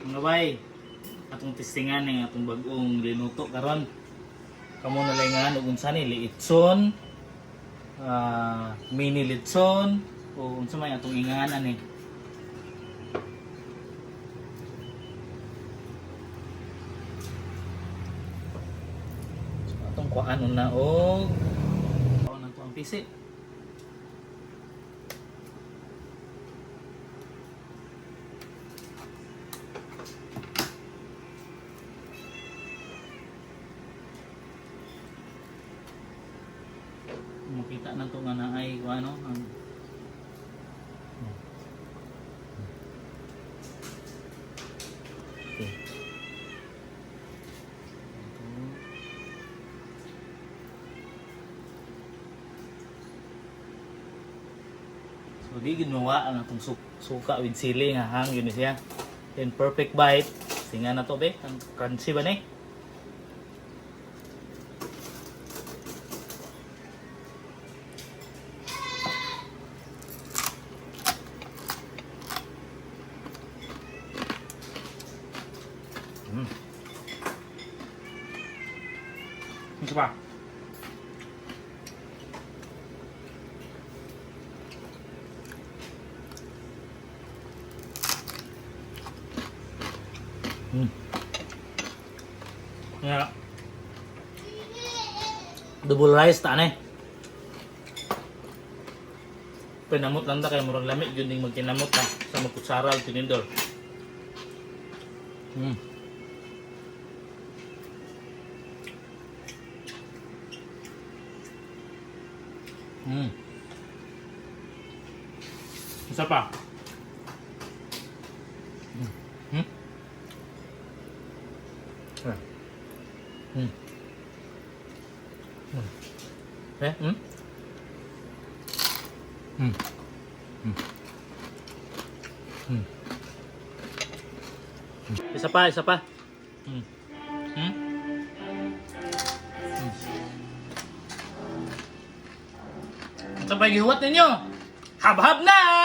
Mga bay, atong testingan ng atong bagong linuto karon. Kamo na lang nga ug unsa ni liitson, mini litson o unsa may atong inganan ni. So atong kuan na og kuan nato ang pisi. Makita na ito nga na ay ano ang okay. So di ginawa ang atong suka with sili nga hang yun siya. Then perfect bite. Singa na to be, ang crunchy ba ni? Ito pa. Yeah. Double rice ta ne. Pinamot lang ta kay murag lamig yun ding magkinamot ta sa magkutsara ug tinidor. Isa pa. Isa pa, isa pa. Ito pa gihuwat ninyo. Hab-hab na!